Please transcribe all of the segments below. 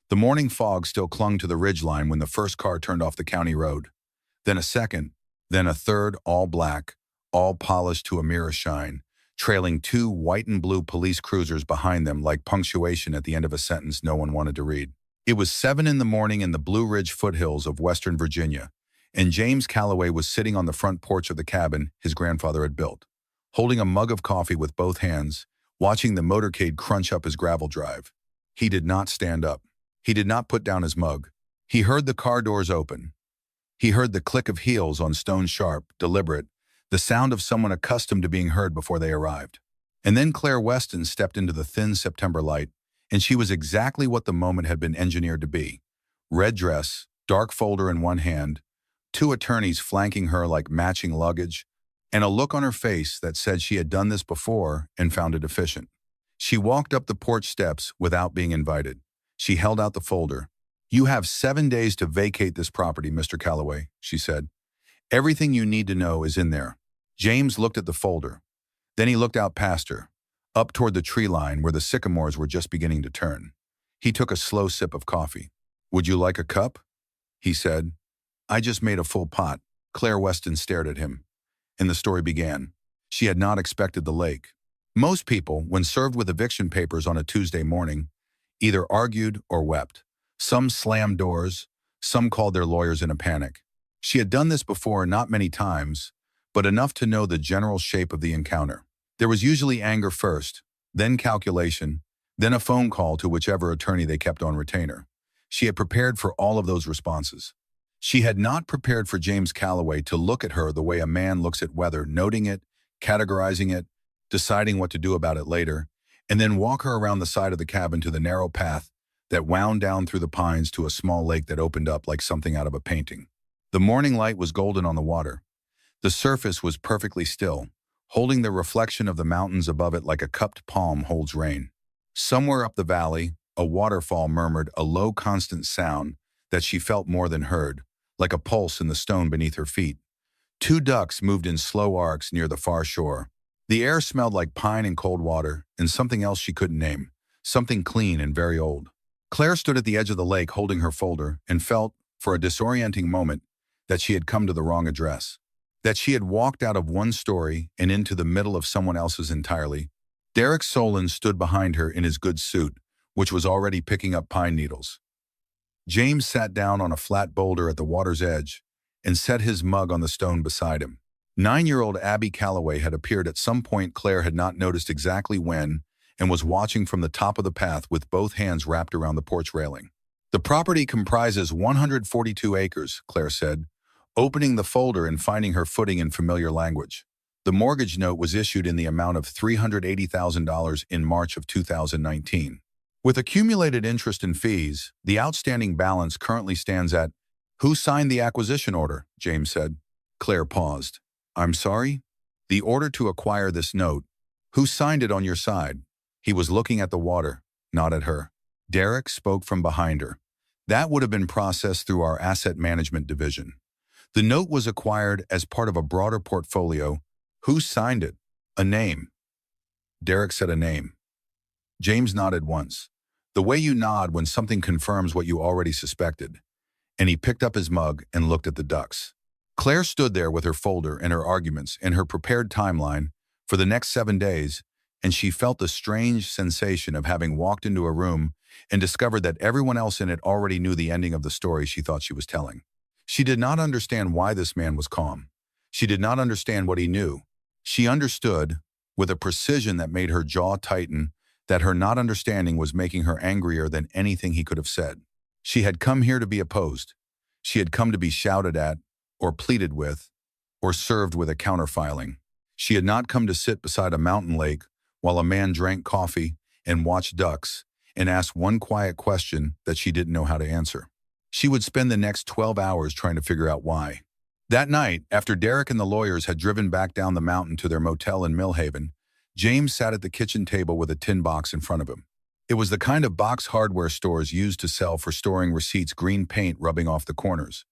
The morning fog still clung to the ridgeline when the first car turned off the county road. Then a second, then a third, all black, all polished to a mirror shine, trailing two white and blue police cruisers behind them like punctuation at the end of a sentence no one wanted to read. It was 7 in the morning in the Blue Ridge foothills of Western Virginia, and James Calloway was sitting on the front porch of the cabin his grandfather had built, holding a mug of coffee with both hands, watching the motorcade crunch up his gravel drive. He did not stand up. He did not put down his mug. He heard the car doors open. He heard the click of heels on stone sharp, deliberate, the sound of someone accustomed to being heard before they arrived. And then Claire Weston stepped into the thin September light, and she was exactly what the moment had been engineered to be. Red dress, dark folder in one hand, two attorneys flanking her like matching luggage, and a look on her face that said she had done this before and found it efficient. She walked up the porch steps without being invited. She held out the folder. "You have 7 days to vacate this property, Mr. Calloway," she said. "Everything you need to know is in there." James looked at the folder. Then he looked out past her, up toward the tree line where the sycamores were just beginning to turn. He took a slow sip of coffee. "Would you like a cup?" he said. "I just made a full pot." Claire Weston stared at him, and the story began. She had not expected the lake. Most people, when served with eviction papers on a Tuesday morning, either argued or wept. Some slammed doors, some called their lawyers in a panic. She had done this before, not many times, but enough to know the general shape of the encounter. There was usually anger first, then calculation, then a phone call to whichever attorney they kept on retainer. She had prepared for all of those responses. She had not prepared for James Calloway to look at her the way a man looks at weather, noting it, categorizing it, deciding what to do about it later, and then walk her around the side of the cabin to the narrow path that wound down through the pines to a small lake that opened up like something out of a painting. The morning light was golden on the water. The surface was perfectly still, holding the reflection of the mountains above it like a cupped palm holds rain. Somewhere up the valley, a waterfall murmured a low, constant sound that she felt more than heard, like a pulse in the stone beneath her feet. Two ducks moved in slow arcs near the far shore. The air smelled like pine and cold water, and something else she couldn't name, something clean and very old. Claire stood at the edge of the lake holding her folder and felt, for a disorienting moment, that she had come to the wrong address, that she had walked out of one story and into the middle of someone else's entirely. Derek Solon stood behind her in his good suit, which was already picking up pine needles. James sat down on a flat boulder at the water's edge and set his mug on the stone beside him. 9-year-old Abby Calloway had appeared at some point Claire had not noticed exactly when, and was watching from the top of the path with both hands wrapped around the porch railing. "The property comprises 142 acres, Claire said, opening the folder and finding her footing in familiar language. The mortgage note was issued in the amount of $380,000 in March of 2019. With accumulated interest and fees, the outstanding balance currently stands at—" "Who signed the acquisition order?" James said. Claire paused. "I'm sorry?" "The order to acquire this note. Who signed it on your side?" He was looking at the water, not at her. Derek spoke from behind her. "That would have been processed through our asset management division. The note was acquired as part of a broader portfolio. Who signed it?" "A name." Derek said a name. James nodded once. The way you nod when something confirms what you already suspected. And he picked up his mug and looked at the ducks. Claire stood there with her folder and her arguments and her prepared timeline for the next 7 days, and she felt the strange sensation of having walked into a room and discovered that everyone else in it already knew the ending of the story she thought she was telling. She did not understand why this man was calm. She did not understand what he knew. She understood, with a precision that made her jaw tighten, that her not understanding was making her angrier than anything he could have said. She had come here to be opposed. She had come to be shouted at, or pleaded with, or served with a counterfiling. She had not come to sit beside a mountain lake while a man drank coffee and watched ducks and asked one quiet question that she didn't know how to answer. She would spend the next 12 hours trying to figure out why. That night, after Derek and the lawyers had driven back down the mountain to their motel in Millhaven, James sat at the kitchen table with a tin box in front of him. It was the kind of box hardware stores used to sell for storing receipts, green paint rubbing off the corners.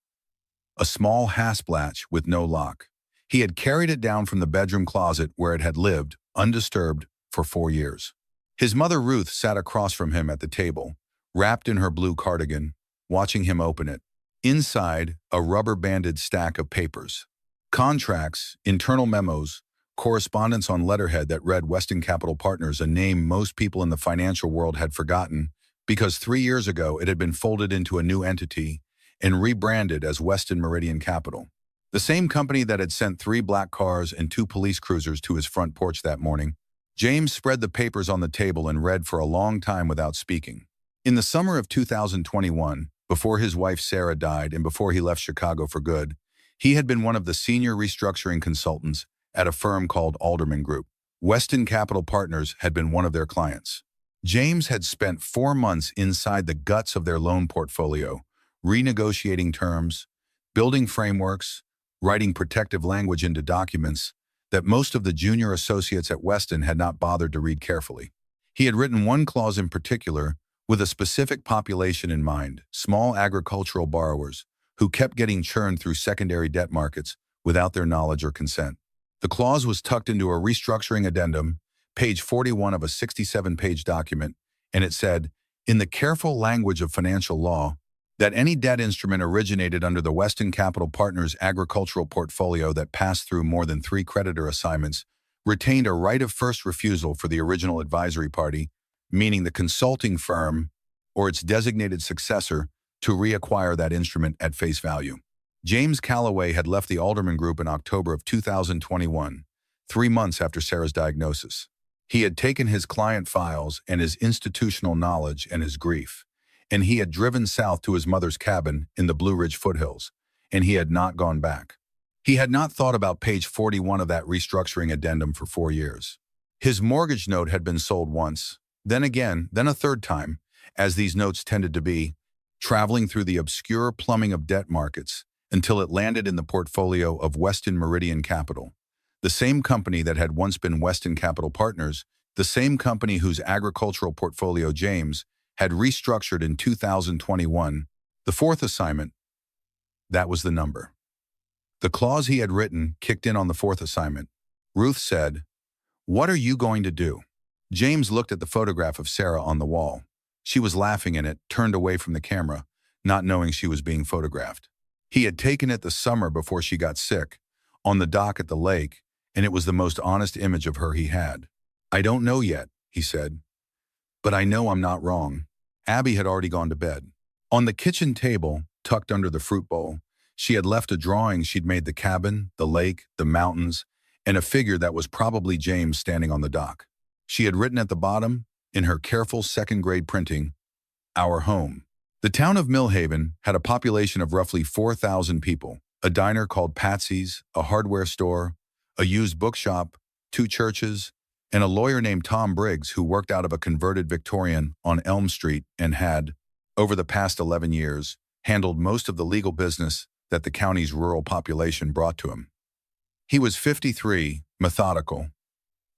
A small hasp latch with no lock. He had carried it down from the bedroom closet where it had lived, undisturbed, for 4 years. His mother Ruth sat across from him at the table, wrapped in her blue cardigan, watching him open it. Inside, a rubber-banded stack of papers. Contracts, internal memos, correspondence on letterhead that read Weston Capital Partners, a name most people in the financial world had forgotten because 3 years ago it had been folded into a new entity and rebranded as Weston Meridian Capital. The same company that had sent 3 black cars and 2 police cruisers to his front porch that morning. James spread the papers on the table and read for a long time without speaking. In the summer of 2021, before his wife Sarah died and before he left Chicago for good, he had been one of the senior restructuring consultants at a firm called Alderman Group. Weston Capital Partners had been one of their clients. James had spent 4 months inside the guts of their loan portfolio, renegotiating terms, building frameworks, writing protective language into documents that most of the junior associates at Weston had not bothered to read carefully. He had written one clause in particular with a specific population in mind, small agricultural borrowers who kept getting churned through secondary debt markets without their knowledge or consent. The clause was tucked into a restructuring addendum, page 41 of a 67-page document, and it said, in the careful language of financial law, that any debt instrument originated under the Weston Capital Partners agricultural portfolio that passed through more than 3 creditor assignments retained a right of first refusal for the original advisory party, meaning the consulting firm or its designated successor, to reacquire that instrument at face value. James Calloway had left the Alderman Group in October of 2021, 3 months after Sarah's diagnosis. He had taken his client files and his institutional knowledge and his grief, and he had driven south to his mother's cabin in the Blue Ridge foothills, and he had not gone back. He had not thought about page 41 of that restructuring addendum for 4 years. His mortgage note had been sold once, then again, then a third time, as these notes tended to be, traveling through the obscure plumbing of debt markets until it landed in the portfolio of Weston Meridian Capital, the same company that had once been Weston Capital Partners, the same company whose agricultural portfolio James had restructured in 2021. The 4th assignment, that was the number. The clause he had written kicked in on the 4th assignment. Ruth said, "What are you going to do?" James looked at the photograph of Sarah on the wall. She was laughing in it, turned away from the camera, not knowing she was being photographed. He had taken it the summer before she got sick, on the dock at the lake, and it was the most honest image of her he had. "I don't know yet," he said, "but I know I'm not wrong." Abby had already gone to bed. On the kitchen table, tucked under the fruit bowl, she had left a drawing she'd made the cabin, the lake, the mountains, and a figure that was probably James standing on the dock. She had written at the bottom, in her careful second-grade printing, "Our home." The town of Millhaven had a population of roughly 4,000 people, a diner called Patsy's, a hardware store, a used bookshop, 2 churches, and a lawyer named Tom Briggs who worked out of a converted Victorian on Elm Street and had, over the past 11 years, handled most of the legal business that the county's rural population brought to him. He was 53, methodical,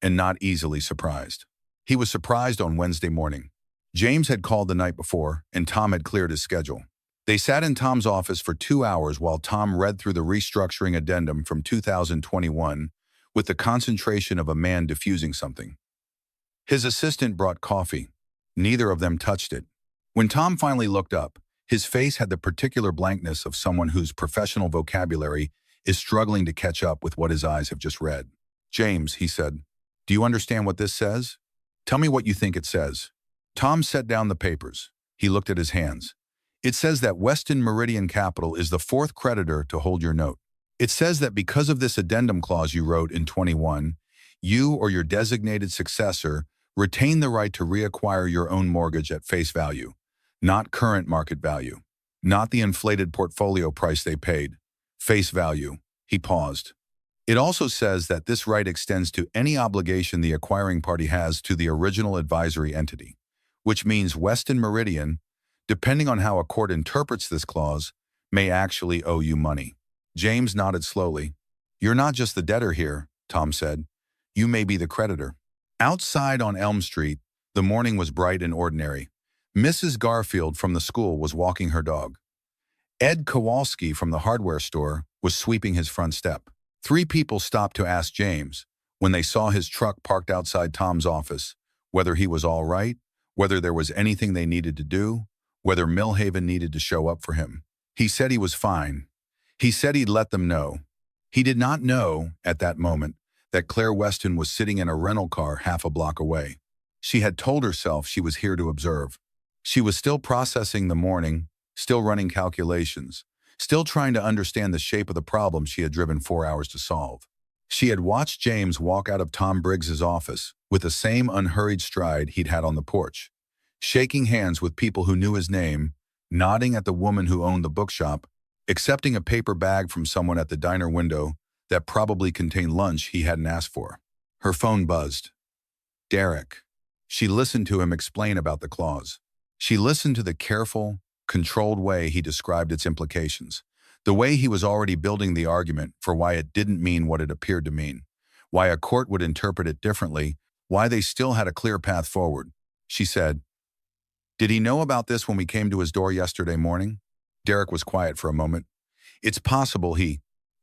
and not easily surprised. He was surprised on Wednesday morning. James had called the night before, and Tom had cleared his schedule. They sat in Tom's office for 2 hours while Tom read through the restructuring addendum from 2021 with the concentration of a man diffusing something. His assistant brought coffee. Neither of them touched it. When Tom finally looked up, his face had the particular blankness of someone whose professional vocabulary is struggling to catch up with what his eyes have just read. "James," he said, "do you understand what this says? Tell me what you think it says." Tom set down the papers. He looked at his hands. "It says that Weston Meridian Capital is the 4th creditor to hold your note. It says that because of this addendum clause you wrote in 21, you or your designated successor retain the right to reacquire your own mortgage at face value, not current market value, not the inflated portfolio price they paid. Face value." He paused. "It also says that this right extends to any obligation the acquiring party has to the original advisory entity, which means Weston Meridian, depending on how a court interprets this clause, may actually owe you money." James nodded slowly. "You're not just the debtor here," Tom said. "You may be the creditor." Outside on Elm Street, the morning was bright and ordinary. Mrs. Garfield from the school was walking her dog. Ed Kowalski from the hardware store was sweeping his front step. 3 people stopped to ask James, when they saw his truck parked outside Tom's office, whether he was all right whether there was anything they needed to do, whether Millhaven needed to show up for him. He said he was fine. He said he'd let them know. He did not know, at that moment, that Claire Weston was sitting in a rental car half a block away. She had told herself she was here to observe. She was still processing the morning, still running calculations, still trying to understand the shape of the problem she had driven 4 hours to solve. She had watched James walk out of Tom Briggs's office with the same unhurried stride he'd had on the porch, shaking hands with people who knew his name, nodding at the woman who owned the bookshop, accepting a paper bag from someone at the diner window that probably contained lunch he hadn't asked for. Her phone buzzed. Derek. She listened to him explain about the clause. She listened to the careful, controlled way he described its implications, the way he was already building the argument for why it didn't mean what it appeared to mean, why a court would interpret it differently, why they still had a clear path forward. She said, "Did he know about this when we came to his door yesterday morning?" Derek was quiet for a moment. "It's possible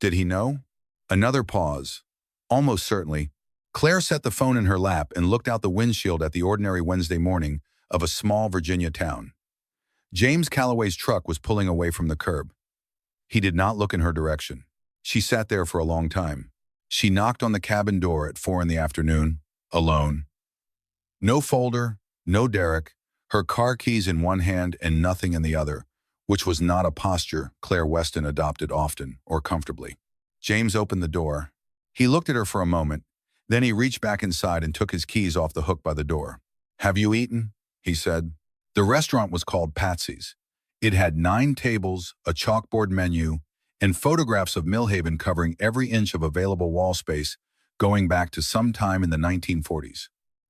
Did he know?" Another pause. Almost certainly. Claire set the phone in her lap and looked out the windshield at the ordinary Wednesday morning of a small Virginia town. James Calloway's truck was pulling away from the curb. He did not look in her direction. She sat there for a long time. She knocked on the cabin door at 4 in the afternoon, alone. No folder, no Derek, her car keys in one hand and nothing in the other, which was not a posture Claire Weston adopted often or comfortably. James opened the door. He looked at her for a moment. Then he reached back inside and took his keys off the hook by the door. "Have you eaten?" he said. The restaurant was called Patsy's. It had 9 tables, a chalkboard menu, and photographs of Millhaven covering every inch of available wall space going back to some time in the 1940s.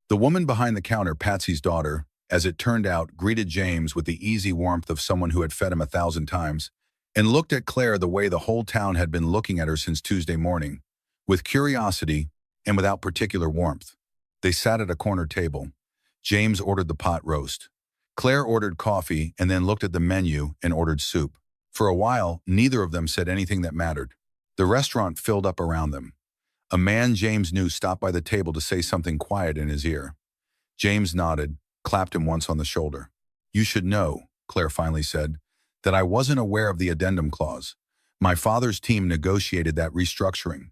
The woman behind the counter, Patsy's daughter, as it turned out, greeted James with the easy warmth of someone who had fed him 1,000 times, and looked at Claire the way the whole town had been looking at her since Tuesday morning, with curiosity and without particular warmth. They sat at a corner table. James ordered the pot roast. Claire ordered coffee and then looked at the menu and ordered soup. For a while, neither of them said anything that mattered. The restaurant filled up around them. A man James knew stopped by the table to say something quiet in his ear. James nodded, clapped him once on the shoulder. "You should know," Claire finally said, "that I wasn't aware of the addendum clause. My father's team negotiated that restructuring.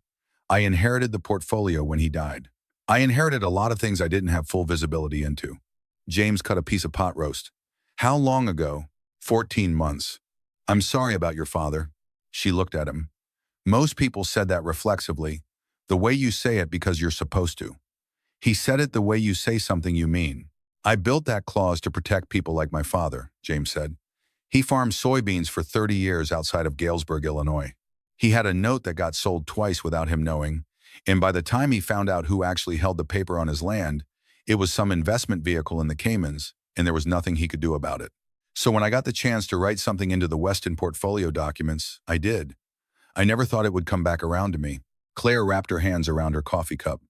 I inherited the portfolio when he died. I inherited a lot of things I didn't have full visibility into." James cut a piece of pot roast. "How long ago?" 14 months. "I'm sorry about your father." She looked at him. "Most people said that reflexively, the way you say it because you're supposed to. He said it the way you say something you mean. I built that clause to protect people like my father," James said. "He farmed soybeans for 30 years outside of Galesburg, Illinois. He had a note that got sold twice without him knowing, and by the time he found out who actually held the paper on his land, it was some investment vehicle in the Caymans, and there was nothing he could do about it. So when I got the chance to write something into the Weston portfolio documents, I did. I never thought it would come back around to me." Claire wrapped her hands around her coffee cup.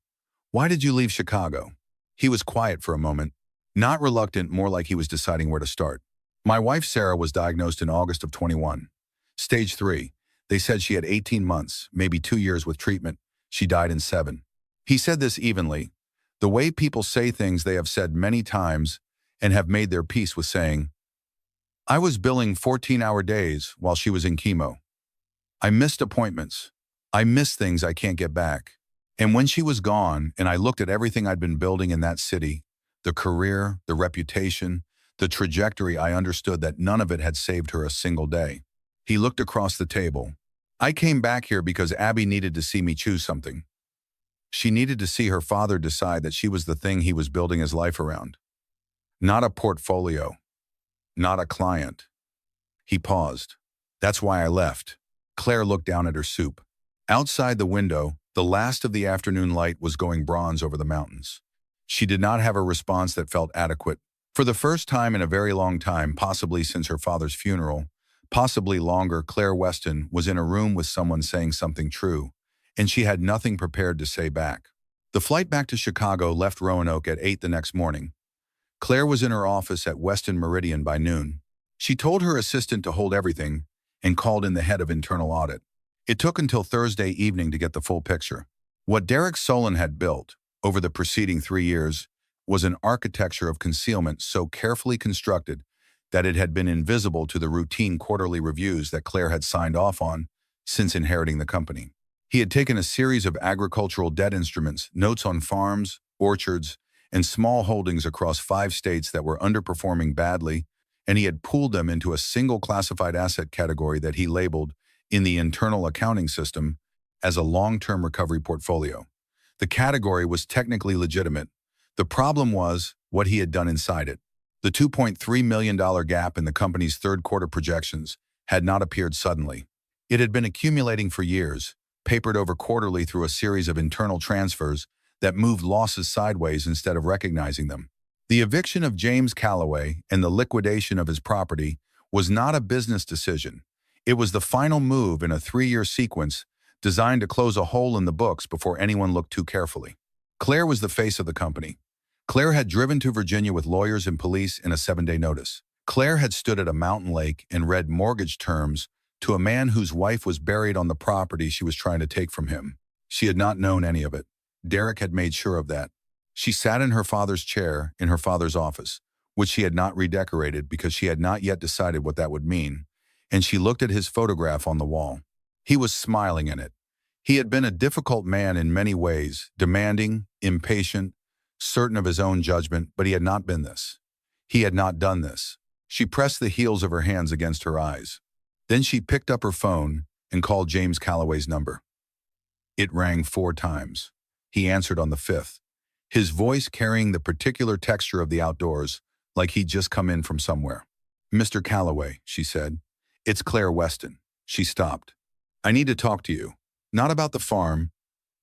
"Why did you leave Chicago?" He was quiet for a moment, not reluctant, more like he was deciding where to start. "My wife Sarah was diagnosed in August of 21. Stage 3. They said she had 18 months, maybe 2 years with treatment. She died in 7. He said this evenly, the way people say things they have said many times and have made their peace with saying, "I was billing 14-hour days while she was in chemo. I missed appointments. I missed things I can't get back. And when she was gone and I looked at everything I'd been building in that city, the career, the reputation, the trajectory, I understood that none of it had saved her a single day." He looked across the table. "I came back here because Abby needed to see me choose something. She needed to see her father decide that she was the thing he was building his life around. Not a portfolio. Not a client." He paused. "That's why I left." Claire looked down at her soup. Outside the window, the last of the afternoon light was going bronze over the mountains. She did not have a response that felt adequate. For the first time in a very long time, possibly since her father's funeral, possibly longer, Claire Weston was in a room with someone saying something true, and she had nothing prepared to say back. The flight back to Chicago left Roanoke at 8 the next morning. Claire was in her office at Weston Meridian by noon. She told her assistant to hold everything and called in the head of internal audit. It took until Thursday evening to get the full picture. What Derek Solon had built over the preceding 3 years was an architecture of concealment so carefully constructed that it had been invisible to the routine quarterly reviews that Claire had signed off on since inheriting the company. He had taken a series of agricultural debt instruments, notes on farms, orchards, and small holdings across 5 states that were underperforming badly, and he had pooled them into a single classified asset category that he labeled in the internal accounting system as a long-term recovery portfolio. The category was technically legitimate. The problem was what he had done inside it. The $2.3 million gap in the company's third-quarter projections had not appeared suddenly. It had been accumulating for years, papered over quarterly through a series of internal transfers that moved losses sideways instead of recognizing them. The eviction of James Calloway and the liquidation of his property was not a business decision. It was the final move in a 3-year sequence designed to close a hole in the books before anyone looked too carefully. Claire was the face of the company. Claire had driven to Virginia with lawyers and police in a 7-day notice. Claire had stood at a mountain lake and read mortgage terms to a man whose wife was buried on the property she was trying to take from him. She had not known any of it. Derek had made sure of that. She sat in her father's chair in her father's office, which she had not redecorated because she had not yet decided what that would mean, and she looked at his photograph on the wall. He was smiling in it. He had been a difficult man in many ways, demanding, impatient, certain of his own judgment, but he had not been this. He had not done this. She pressed the heels of her hands against her eyes. Then she picked up her phone and called James Calloway's number. It rang 4 times. He answered on the 5th, his voice carrying the particular texture of the outdoors, like he'd just come in from somewhere. "Mr. Calloway," she said. "It's Claire Weston." She stopped. "I need to talk to you. Not about the farm,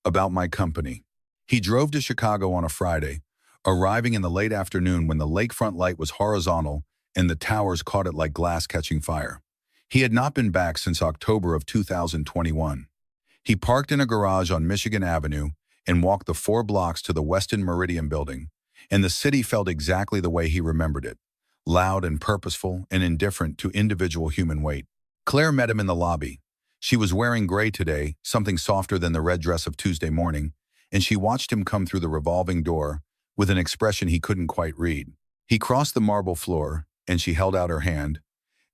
about my company." He drove to Chicago on a Friday, arriving in the late afternoon when the lakefront light was horizontal and the towers caught it like glass catching fire. He had not been back since October of 2021. He parked in a garage on Michigan Avenue and walked the 4 blocks to the Weston Meridian building, and the city felt exactly the way he remembered it, loud and purposeful and indifferent to individual human weight. Claire met him in the lobby. She was wearing gray today, something softer than the red dress of Tuesday morning, and she watched him come through the revolving door with an expression he couldn't quite read. He crossed the marble floor, and she held out her hand,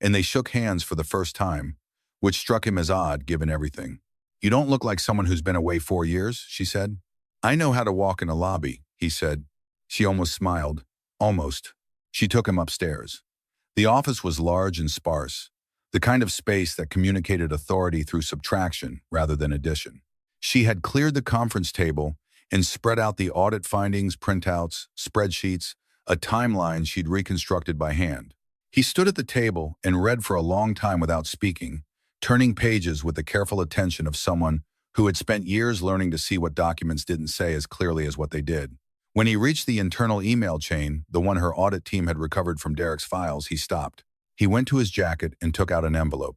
and they shook hands for the first time, which struck him as odd given everything. "You don't look like someone who's been away 4 years," she said. "I know how to walk in a lobby," he said. She almost smiled. Almost. She took him upstairs. The office was large and sparse, the kind of space that communicated authority through subtraction rather than addition. She had cleared the conference table and spread out the audit findings, printouts, spreadsheets, a timeline she'd reconstructed by hand. He stood at the table and read for a long time without speaking, turning pages with the careful attention of someone who had spent years learning to see what documents didn't say as clearly as what they did. When he reached the internal email chain, the one her audit team had recovered from Derek's files, he stopped. He went to his jacket and took out an envelope.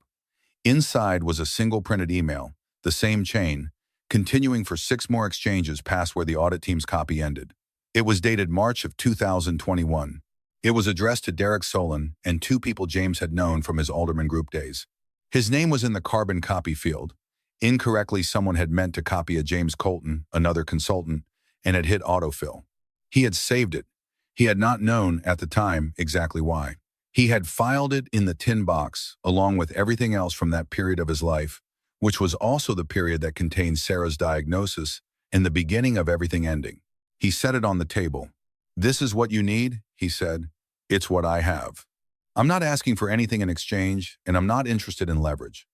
Inside was a single printed email, the same chain, continuing for 6 more exchanges past where the audit team's copy ended. It was dated March of 2021. It was addressed to Derek Solon and 2 people James had known from his Alderman Group days. His name was in the carbon copy field. Incorrectly, someone had meant to copy a James Colton, another consultant, and had hit autofill. He had saved it. He had not known at the time exactly why. He had filed it in the tin box, along with everything else from that period of his life, which was also the period that contained Sarah's diagnosis and the beginning of everything ending. He set it on the table. "This is what you need," he said. "It's what I have. I'm not asking for anything in exchange, and I'm not interested in leverage.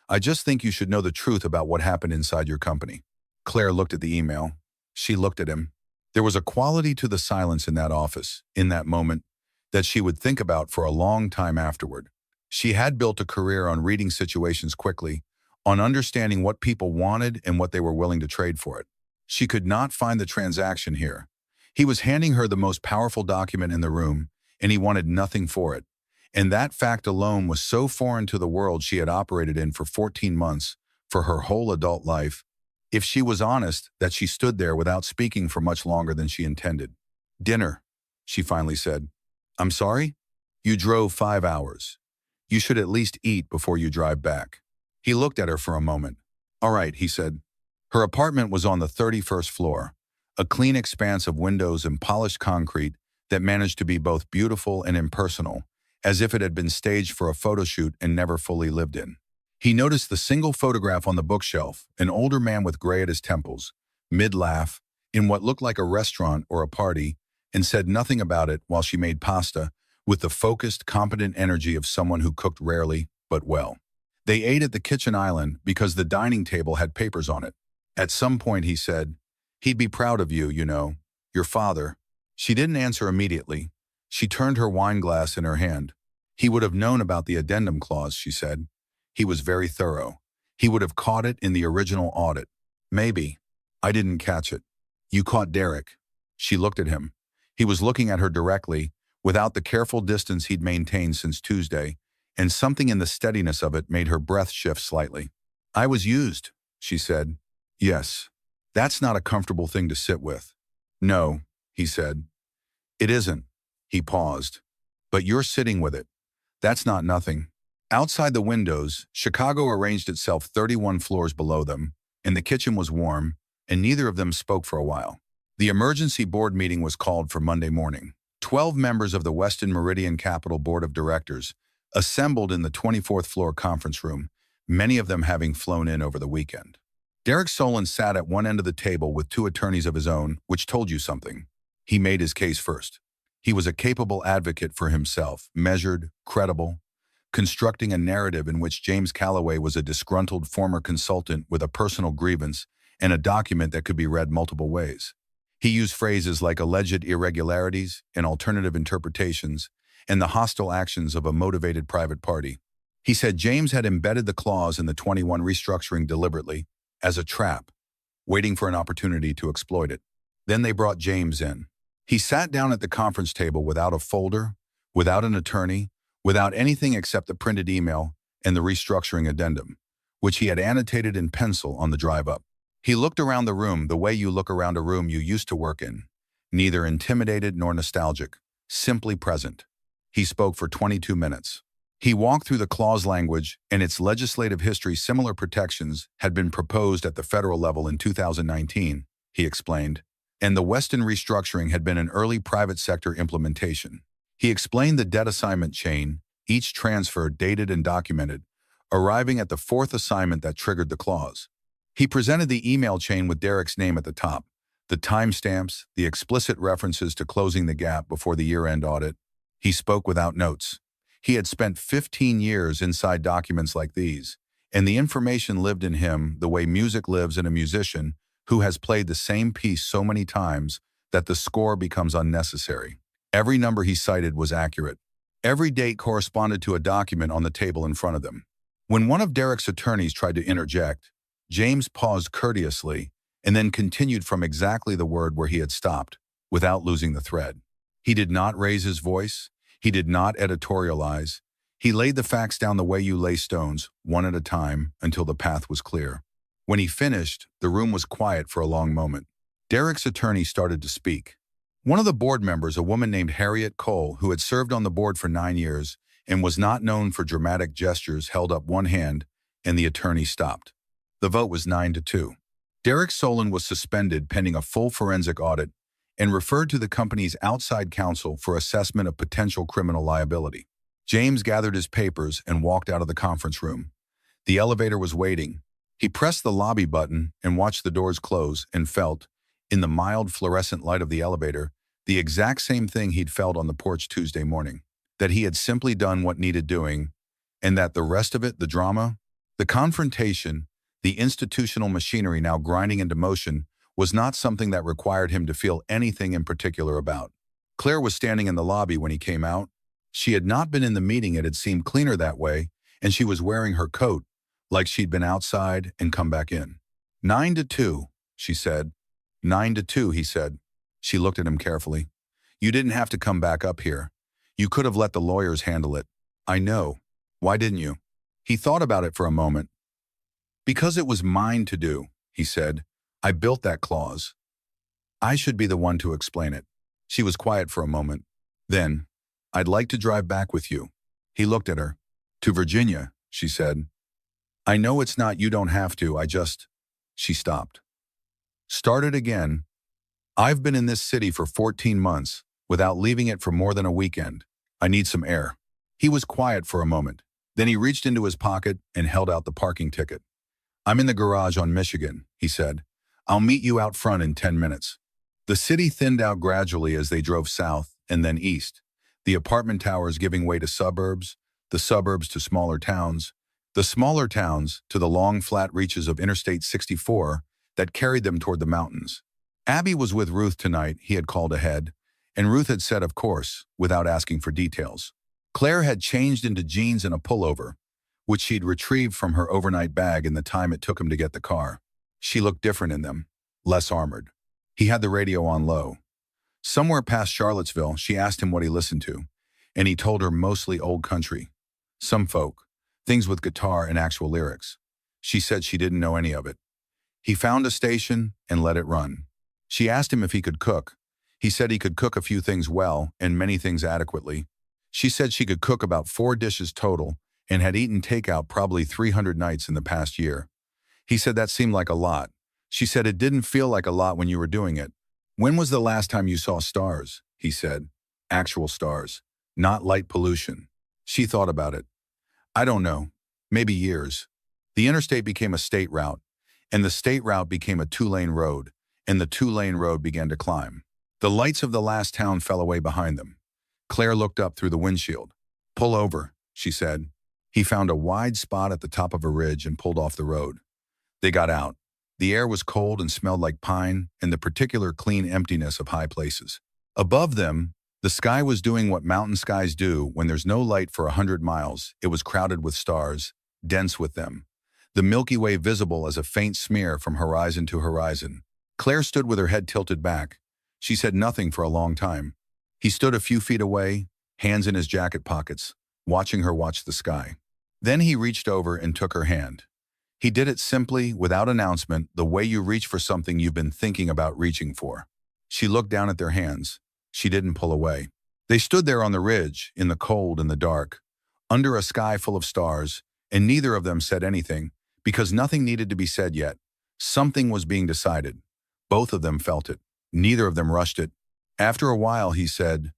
I just think you should know the truth about what happened inside your company." Claire looked at the email. She looked at him. There was a quality to the silence in that office, in that moment, that she would think about for a long time afterward. She had built a career on reading situations quickly, on understanding what people wanted and what they were willing to trade for it. She could not find the transaction here. He was handing her the most powerful document in the room, and he wanted nothing for it. And that fact alone was so foreign to the world she had operated in for 14 months, for her whole adult life, if she was honest, that she stood there without speaking for much longer than she intended. "Dinner," she finally said. "I'm sorry? You drove 5 hours. You should at least eat before you drive back." He looked at her for a moment. "All right," he said. Her apartment was on the 31st floor, A clean expanse of windows and polished concrete that managed to be both beautiful and impersonal, as if it had been staged for a photo shoot and never fully lived in. He noticed the single photograph on the bookshelf, an older man with gray at his temples, mid-laugh, in what looked like a restaurant or a party, and said nothing about it while she made pasta with the focused, competent energy of someone who cooked rarely, but well. They ate at the kitchen island because the dining table had papers on it. At some point, he said, "He'd be proud of you, you know, your father." She didn't answer immediately. She turned her wine glass in her hand. "He would have known about the addendum clause," she said. "He was very thorough. He would have caught it in the original audit." "Maybe. I didn't catch it." "You caught Derek." She looked at him. He was looking at her directly, without the careful distance he'd maintained since Tuesday, and something in the steadiness of it made her breath shift slightly. "I was used," she said. "Yes. That's not a comfortable thing to sit with." "No," he said. "It isn't." He paused. "But you're sitting with it. That's not nothing." Outside the windows, Chicago arranged itself 31 floors below them, and the kitchen was warm, and neither of them spoke for a while. The emergency board meeting was called for Monday morning. 12 members of the Westin Meridian Capital Board of Directors assembled in the 24th floor conference room, many of them having flown in over the weekend. Derek Solon sat at one end of the table with two attorneys of his own, which told you something. He made his case first. He was a capable advocate for himself, measured, credible, constructing a narrative in which James Calloway was a disgruntled former consultant with a personal grievance and a document that could be read multiple ways. He used phrases like alleged irregularities and alternative interpretations and the hostile actions of a motivated private party. He said James had embedded the clause in the 21 restructuring deliberately as a trap, waiting for an opportunity to exploit it. Then they brought James in. He sat down at the conference table without a folder, without an attorney, without anything except the printed email and the restructuring addendum, which he had annotated in pencil on the drive up. He looked around the room the way you look around a room you used to work in, neither intimidated nor nostalgic, simply present. He spoke for 22 minutes. He walked through the clause language and its legislative history. Similar protections had been proposed at the federal level in 2019, he explained, and the Westin restructuring had been an early private sector implementation. He explained the debt assignment chain, each transfer dated and documented, arriving at the fourth assignment that triggered the clause. He presented the email chain with Derek's name at the top, the timestamps, the explicit references to closing the gap before the year-end audit. He spoke without notes. He had spent 15 years inside documents like these, and the information lived in him the way music lives in a musician who has played the same piece so many times that the score becomes unnecessary. Every number he cited was accurate. Every date corresponded to a document on the table in front of them. When one of Derek's attorneys tried to interject, James paused courteously and then continued from exactly the word where he had stopped, without losing the thread. He did not raise his voice. He did not editorialize. He laid the facts down the way you lay stones, one at a time, until the path was clear. When he finished, the room was quiet for a long moment. Derek's attorney started to speak. One of the board members, a woman named Harriet Cole, who had served on the board for 9 years and was not known for dramatic gestures, held up one hand, and the attorney stopped. The vote was 9-2. Derek Solon was suspended pending a full forensic audit and referred to the company's outside counsel for assessment of potential criminal liability. James gathered his papers and walked out of the conference room. The elevator was waiting. He pressed the lobby button and watched the doors close and felt, in the mild fluorescent light of the elevator, the exact same thing he'd felt on the porch Tuesday morning, that he had simply done what needed doing, and that the rest of it, the drama, the confrontation, the institutional machinery now grinding into motion, was not something that required him to feel anything in particular about. Claire was standing in the lobby when he came out. She had not been in the meeting. It had seemed cleaner that way, and she was wearing her coat, like she'd been outside and come back in. 9-2, she said. 9-2, he said. She looked at him carefully. You didn't have to come back up here. You could have let the lawyers handle it. I know. Why didn't you? He thought about it for a moment. Because it was mine to do, he said. I built that clause. I should be the one to explain it. She was quiet for a moment. Then, I'd like to drive back with you. He looked at her. To Virginia, she said. I know it's not, you don't have to, I just... She stopped. Started again. I've been in this city for 14 months without leaving it for more than a weekend. I need some air. He was quiet for a moment. Then he reached into his pocket and held out the parking ticket. I'm in the garage on Michigan, he said. I'll meet you out front in 10 minutes. The city thinned out gradually as they drove south and then east, the apartment towers giving way to suburbs, the suburbs to smaller towns, the smaller towns to the long flat reaches of Interstate 64 that carried them toward the mountains. Abby was with Ruth tonight, he had called ahead, and Ruth had said, of course, without asking for details. Claire had changed into jeans and a pullover, which she'd retrieved from her overnight bag in the time it took him to get the car. She looked different in them, less armored. He had the radio on low. Somewhere past Charlottesville, she asked him what he listened to, and he told her mostly old country. Some folk, things with guitar and actual lyrics. She said she didn't know any of it. He found a station and let it run. She asked him if he could cook. He said he could cook a few things well and many things adequately. She said she could cook about 4 dishes total and had eaten takeout probably 300 nights in the past year. He said that seemed like a lot. She said it didn't feel like a lot when you were doing it. When was the last time you saw stars? He said. Actual stars, not light pollution. She thought about it. I don't know, maybe years. The interstate became a state route, and the state route became a 2-lane road, and the 2-lane road began to climb. The lights of the last town fell away behind them. Claire looked up through the windshield. Pull over, she said. He found a wide spot at the top of a ridge and pulled off the road. They got out. The air was cold and smelled like pine and the particular clean emptiness of high places. Above them, the sky was doing what mountain skies do when there's no light for 100 miles. It was crowded with stars, dense with them. The Milky Way visible as a faint smear from horizon to horizon. Claire stood with her head tilted back. She said nothing for a long time. He stood a few feet away, hands in his jacket pockets, watching her watch the sky. Then he reached over and took her hand. He did it simply, without announcement, the way you reach for something you've been thinking about reaching for. She looked down at their hands. She didn't pull away. They stood there on the ridge, in the cold and the dark, under a sky full of stars, and neither of them said anything, because nothing needed to be said yet. Something was being decided. Both of them felt it. Neither of them rushed it. After a while, he said,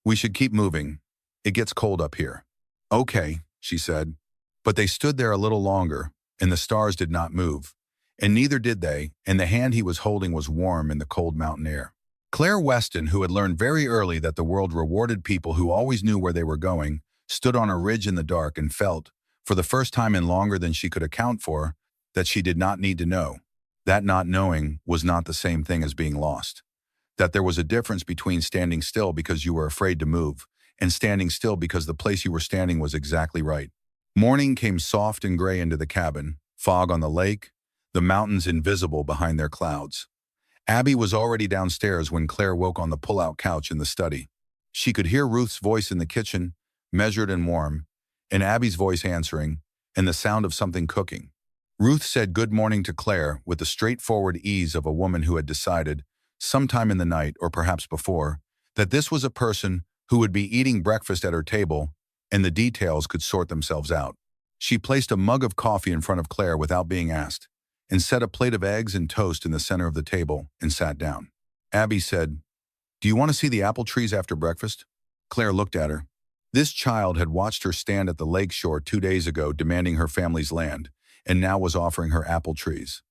"We should keep moving. It gets cold up here." "Okay," she said. But they stood there a little longer, and the stars did not move, and neither did they, and the hand he was holding was warm in the cold mountain air. Claire Weston, who had learned very early that the world rewarded people who always knew where they were going, stood on a ridge in the dark and felt, for the first time in longer than she could account for, that she did not need to know. That not knowing was not the same thing as being lost. That there was a difference between standing still because you were afraid to move, and standing still because the place you were standing was exactly right. Morning came soft and gray into the cabin, fog on the lake, the mountains invisible behind their clouds. Abby was already downstairs when Claire woke on the pull-out couch in the study. She could hear Ruth's voice in the kitchen, measured and warm, and Abby's voice answering, and the sound of something cooking. Ruth said good morning to Claire with the straightforward ease of a woman who had decided, sometime in the night or perhaps before, that this was a person who would be eating breakfast at her table, and the details could sort themselves out. She placed a mug of coffee in front of Claire without being asked, and set a plate of eggs and toast in the center of the table and sat down. Abby said, "Do you want to see the apple trees after breakfast?" Claire looked at her. This child had watched her stand at the lake shore 2 days ago demanding her family's land, and now was offering her apple trees.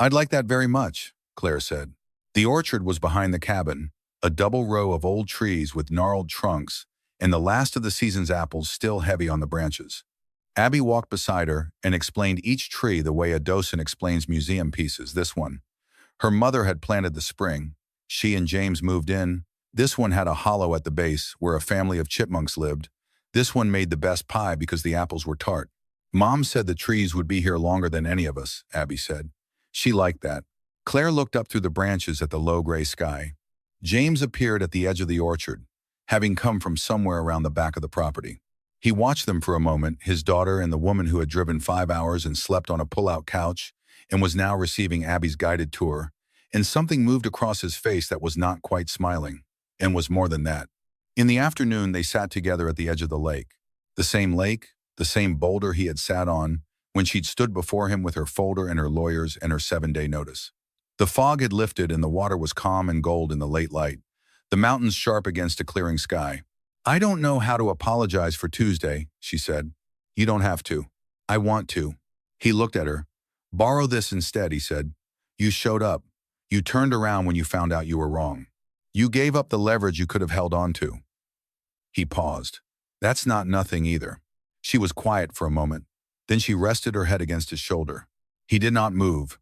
"I'd like that very much," Claire said. The orchard was behind the cabin, a double row of old trees with gnarled trunks, and the last of the season's apples still heavy on the branches. Abby walked beside her and explained each tree the way a docent explains museum pieces. This one, her mother had planted the spring. She and James moved in. This one had a hollow at the base where a family of chipmunks lived. This one made the best pie because the apples were tart. Mom said the trees would be here longer than any of us, Abby said. She liked that. Claire looked up through the branches at the low gray sky. James appeared at the edge of the orchard, having come from somewhere around the back of the property. He watched them for a moment, his daughter and the woman who had driven 5 hours and slept on a pull-out couch and was now receiving Abby's guided tour, and something moved across his face that was not quite smiling, and was more than that. In the afternoon, they sat together at the edge of the lake. The same boulder he had sat on when she'd stood before him with her folder and her lawyers and her 7-day notice. The fog had lifted and the water was calm and gold in the late light, the mountains sharp against a clearing sky. "I don't know how to apologize for Tuesday," she said. "You don't have to. I want to." He looked at her. "Borrow this instead," he said. "You showed up. You turned around when you found out you were wrong. You gave up the leverage you could have held on to." He paused. "That's not nothing either." She was quiet for a moment. Then she rested her head against his shoulder. He did not move.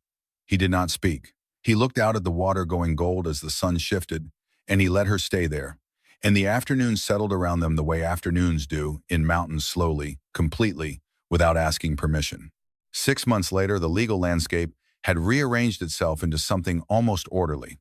He did not speak. He looked out at the water going gold as the sun shifted, and he let her stay there. And the afternoon settled around them the way afternoons do, in mountains slowly, completely, without asking permission. 6 months later, the legal landscape had rearranged itself into something almost orderly.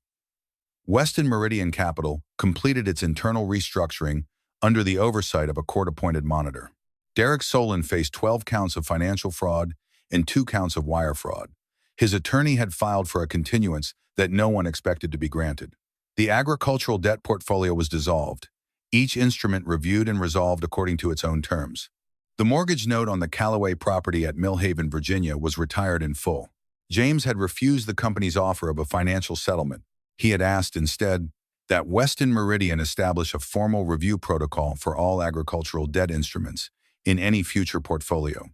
Weston Meridian Capital completed its internal restructuring under the oversight of a court-appointed monitor. Derek Solon faced 12 counts of financial fraud and 2 counts of wire fraud. His attorney had filed for a continuance that no one expected to be granted. The agricultural debt portfolio was dissolved, each instrument reviewed and resolved according to its own terms. The mortgage note on the Callaway property at Millhaven, Virginia, was retired in full. James had refused the company's offer of a financial settlement. He had asked instead that Weston Meridian establish a formal review protocol for all agricultural debt instruments in any future portfolio,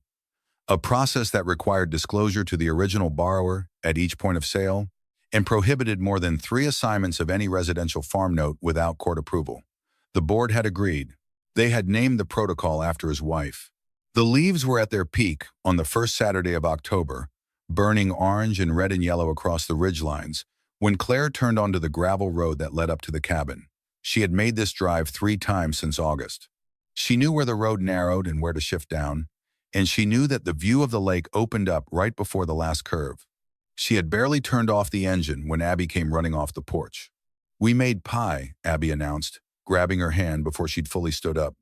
a process that required disclosure to the original borrower at each point of sale and prohibited more than 3 assignments of any residential farm note without court approval. The board had agreed. They had named the protocol after his wife. The leaves were at their peak on the first Saturday of October, burning orange and red and yellow across the ridgelines, when Claire turned onto the gravel road that led up to the cabin. She had made this drive 3 times since August. She knew where the road narrowed and where to shift down, and she knew that the view of the lake opened up right before the last curve. She had barely turned off the engine when Abby came running off the porch. "We made pie," Abby announced, grabbing her hand before she'd fully stood up.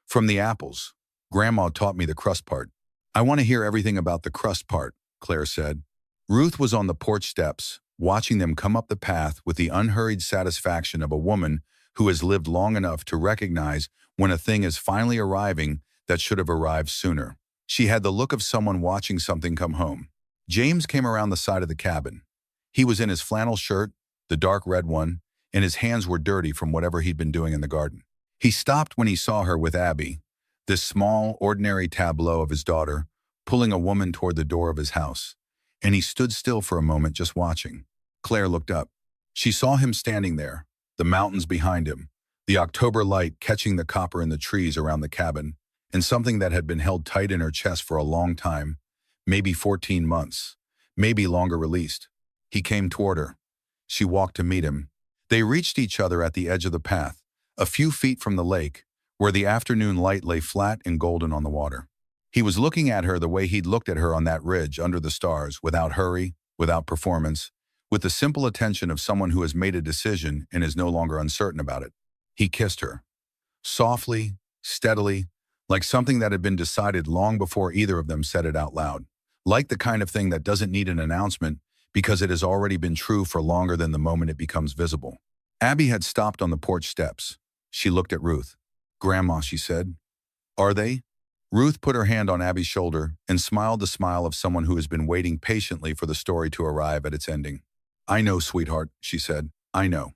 "From the apples. Grandma taught me the crust part." "I want to hear everything about the crust part," Claire said. Ruth was on the porch steps, watching them come up the path with the unhurried satisfaction of a woman who has lived long enough to recognize when a thing is finally arriving that should have arrived sooner. She had the look of someone watching something come home. James came around the side of the cabin. He was in his flannel shirt, the dark red one, and his hands were dirty from whatever he'd been doing in the garden. He stopped when he saw her with Abby, this small, ordinary tableau of his daughter, pulling a woman toward the door of his house. And he stood still for a moment just watching. Claire looked up. She saw him standing there, the mountains behind him, the October light catching the copper in the trees around the cabin, and something that had been held tight in her chest for a long time, maybe 14 months, maybe longer released. He came toward her. She walked to meet him. They reached each other at the edge of the path, a few feet from the lake, where the afternoon light lay flat and golden on the water. He was looking at her the way he'd looked at her on that ridge under the stars, without hurry, without performance, with the simple attention of someone who has made a decision and is no longer uncertain about it. He kissed her. Softly, steadily, like something that had been decided long before either of them said it out loud. Like the kind of thing that doesn't need an announcement because it has already been true for longer than the moment it becomes visible. Abby had stopped on the porch steps. She looked at Ruth. "Grandma," she said. "Are they?" Ruth put her hand on Abby's shoulder and smiled the smile of someone who has been waiting patiently for the story to arrive at its ending. "I know, sweetheart," she said. "I know."